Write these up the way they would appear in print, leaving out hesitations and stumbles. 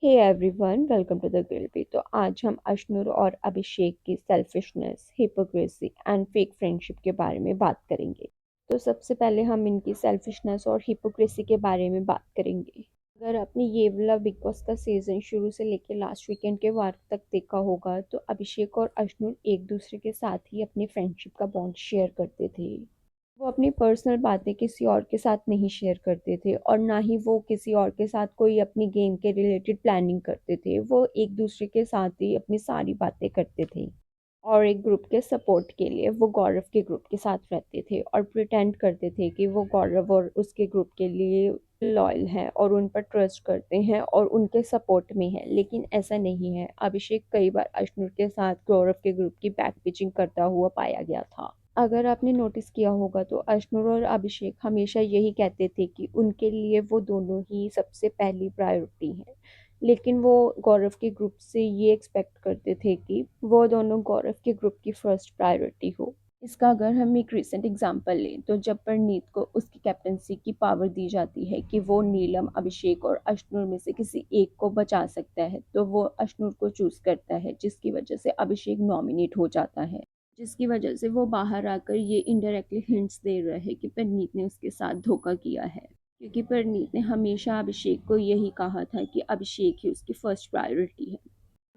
Hey everyone, welcome to the grill पे। तो आज हम अशनूर और अभिषेक की selfishness, hypocrisy and fake friendship के बारे में बात करेंगे। तो सबसे पहले हम इनकी सेल्फिशनेस और हिपोक्रेसी के बारे में बात करेंगे। अगर आपने ये वाला बिग बॉस का सीजन शुरू से लेकर लास्ट वीकेंड के वार तक देखा होगा तो अभिषेक और अशनूर एक दूसरे के साथ ही अपनी फ्रेंडशिप का बॉन्ड शेयर करते थे। वो अपनी पर्सनल बातें किसी और के साथ नहीं शेयर करते थे और ना ही वो किसी और के साथ कोई अपनी गेम के रिलेटेड प्लानिंग करते थे। वो एक दूसरे के साथ ही अपनी सारी बातें करते थे और एक ग्रुप के सपोर्ट के लिए वो गौरव के ग्रुप के साथ रहते थे और प्रिटेंड करते थे कि वो गौरव और उसके ग्रुप के लिए लॉयल हैं और उन पर ट्रस्ट करते हैं और उनके सपोर्ट में है। लेकिन ऐसा नहीं है। अभिषेक कई बार अश्नुर के साथ गौरव के ग्रुप की बैक पिचिंग करता हुआ पाया गया था। अगर आपने नोटिस किया होगा तो अश्नुर और अभिषेक हमेशा यही कहते थे कि उनके लिए वो दोनों ही सबसे पहली प्रायोरिटी हैं। लेकिन वो गौरव के ग्रुप से ये एक्सपेक्ट करते थे कि वो दोनों गौरव के ग्रुप की फर्स्ट प्रायोरिटी हो। इसका अगर हम एक रिसेंट एग्जांपल लें तो जब परनीत को उसकी कैप्टनसी की पावर दी जाती है कि वो नीलम, अभिषेक और अश्नुर में से किसी एक को बचा सकता है तो वो अश्नुर को चूज करता है, जिसकी वजह से अभिषेक नॉमिनेट हो जाता है। जिसकी वजह से वो बाहर आकर ये इनडायरेक्टली हिंट्स दे रहा है कि परनीत ने उसके साथ धोखा किया है, क्योंकि परनीत ने हमेशा अभिषेक को यही कहा था कि अभिषेक ही उसकी फर्स्ट प्रायोरिटी है,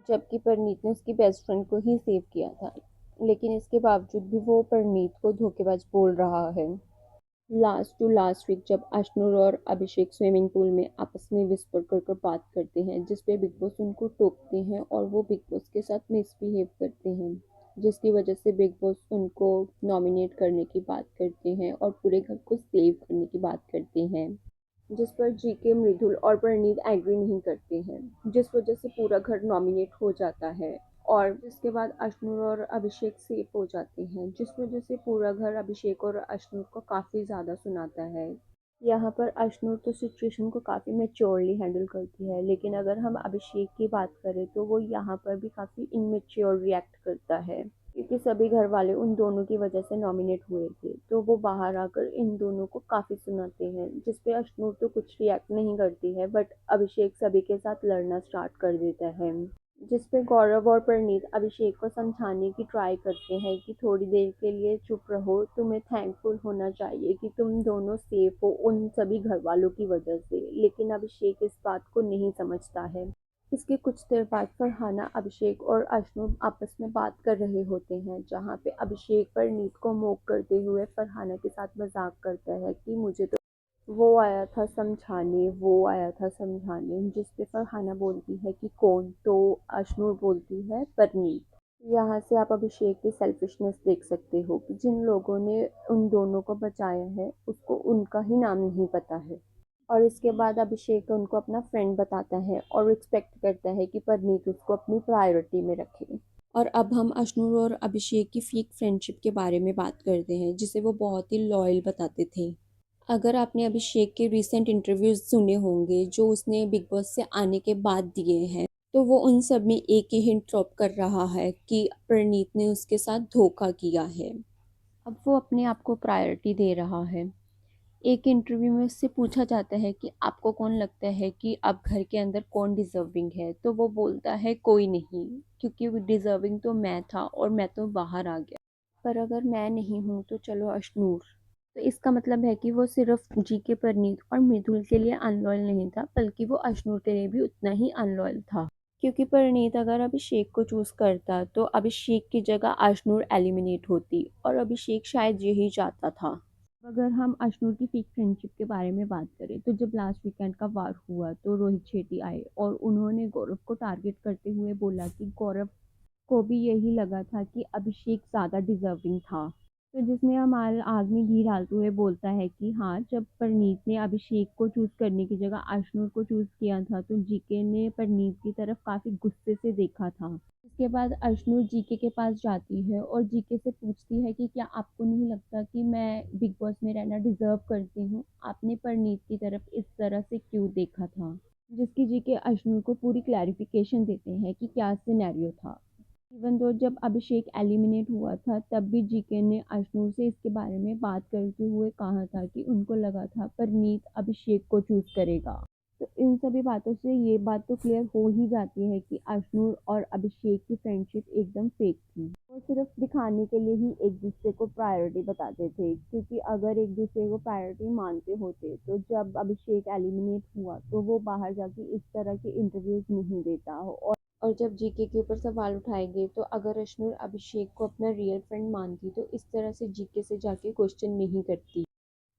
जबकि परनीत ने उसकी बेस्ट फ्रेंड को ही सेव किया था। लेकिन इसके बावजूद भी वो परनीत को धोखेबाज बोल रहा है। लास्ट टू लास्ट वीक जब अश्नुर और अभिषेक स्विमिंग पूल में आपस में विस्पर कर कर बात करते हैं, जिस पे बिग बॉस उनको टोकते हैं और वो बिग बॉस के साथ मिसबिहेव करते हैं, जिसकी वजह से बिग बॉस उनको नॉमिनेट करने की बात करते हैं और पूरे घर को सेव करने की बात करते हैं, जिस पर जीके, मृदुल और परनीत एग्री नहीं करते हैं, जिस वजह से पूरा घर नॉमिनेट हो जाता है और जिसके बाद अश्नुर और अभिषेक सेफ हो जाते हैं, जिस वजह से पूरा घर अभिषेक और अश्नुर को काफ़ी ज़्यादा सुनाता है। यहाँ पर अश्नुर तो सिचुएशन को काफ़ी मैच्योरली हैंडल करती है, लेकिन अगर हम अभिषेक की बात करें तो वो यहाँ पर भी काफ़ी इनमेच्योर रिएक्ट करता है, क्योंकि सभी घर वाले उन दोनों की वजह से नॉमिनेट हुए थे तो वो बाहर आकर इन दोनों को काफ़ी सुनाते हैं, जिस पे अश्नुर तो कुछ रिएक्ट नहीं करती है बट अभिषेक सभी के साथ लड़ना स्टार्ट कर देता है, जिस पे गौरव और परनीत अभिषेक को समझाने की ट्राई करते हैं कि थोड़ी देर के लिए चुप रहो, तुम्हें थैंकफुल होना चाहिए कि तुम दोनों सेफ हो उन सभी घर वालों की वजह से। लेकिन अभिषेक इस बात को नहीं समझता है। इसके कुछ देर बाद फरहाना, अभिषेक और अश्नु आपस में बात कर रहे होते हैं, जहाँ पे अभिषेक परनीत को मोक करते हुए फरहाना के साथ मजाक करता है कि मुझे तो वो आया था समझाने, वो आया था समझाने, जिस पे फरहाना बोलती है कि कौन, तो अश्नूर बोलती है परनीत। यहाँ से आप अभिषेक की सेल्फिशनेस देख सकते हो कि जिन लोगों ने उन दोनों को बचाया है उसको उनका ही नाम नहीं पता है, और इसके बाद अभिषेक उनको अपना फ्रेंड बताता है और एक्सपेक्ट करता है कि परनीत उसको अपनी प्रायोरिटी में रखे। और अब हम अश्नूर और अभिषेक की फेक फ्रेंडशिप के बारे में बात करते हैं, जिसे वो बहुत ही लॉयल बताते थे। अगर आपने अभिषेक के रीसेंट इंटरव्यूज सुने होंगे जो उसने बिग बॉस से आने के बाद दिए हैं, तो वो उन सब में एक ही हिंट ड्रॉप कर रहा है कि प्रणीत ने उसके साथ धोखा किया है। अब वो अपने आप को प्रायोरिटी दे रहा है। एक इंटरव्यू में उससे पूछा जाता है कि आपको कौन लगता है कि अब घर के अंदर कौन डिजर्विंग है, तो वो बोलता है कोई नहीं, क्योंकि डिजर्विंग तो मैं था और मैं तो बाहर आ गया। पर अगर मैं नहीं हूँ तो चलो अश्नूर। तो इसका मतलब है कि वो सिर्फ जीके, परनीत और मृदुल के लिए अनलॉयल नहीं था, बल्कि वो अश्नूर के लिए भी उतना ही अनलॉयल था। क्योंकि परनीत अगर अभिषेक को चूज करता तो अभिषेक की जगह अश्नूर एलिमिनेट होती और अभिषेक शायद यही चाहता था। अगर हम अश्नूर की फेक फ्रेंडशिप के बारे में बात करें तो जब लास्ट वीकेंड का वार हुआ तो रोहित शेट्टी आए और उन्होंने गौरव को टारगेट करते हुए बोला कि गौरव को भी यही लगा था कि अभिषेक ज़्यादा डिजर्विंग था। तो जिसमें हमारा आग में घी डालते हुए बोलता है कि हाँ, जब परनीत ने अभिषेक को चूज करने की जगह अश्नूर को चूज किया था तो जीके ने परनीत की तरफ काफी गुस्से से देखा था। इसके बाद अश्नूर जीके के पास जाती है और जीके से पूछती है कि क्या आपको नहीं लगता कि मैं बिग बॉस में रहना डिजर्व करती हूँ, आपने परनीत की तरफ इस तरह से क्यों देखा था। जिसकी जीके अश्नूर को पूरी क्लैरिफिकेशन देते हैं कि क्या सिनेरियो था। इवन दो जब अभिषेक एलिमिनेट हुआ था तब भी जीके ने अश्नूर से इसके बारे में बात करते हुए कहा था कि उनको लगा था परनीत अभिषेक को चूज करेगा। तो इन सभी बातों से ये बात तो क्लियर हो ही जाती है कि अश्नूर और अभिषेक की फ्रेंडशिप एकदम फेक थी। वो सिर्फ दिखाने के लिए ही एक दूसरे को प्रायोरिटी बताते थे, क्योंकि अगर एक दूसरे को प्रायोरिटी मानते होते तो जब अभिषेक एलिमिनेट हुआ तो वो बाहर जाके इस तरह के इंटरव्यूज नहीं देता हो। और जब जीके के ऊपर सवाल उठाए गए तो अगर अश्नूर अभिषेक को अपना रियल फ्रेंड मानती तो इस तरह से जीके से जाके क्वेश्चन नहीं करती।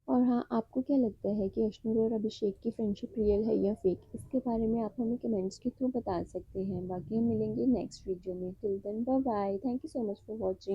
और हाँ, आपको क्या लगता है कि अश्नूर और अभिषेक की फ्रेंडशिप रियल है या फेक? इसके बारे में आप हमें कमेंट्स के थ्रू बता सकते हैं। बाकी हम मिलेंगे नेक्स्ट वीडियो में। Till then bye bye. Thank you so much for watching.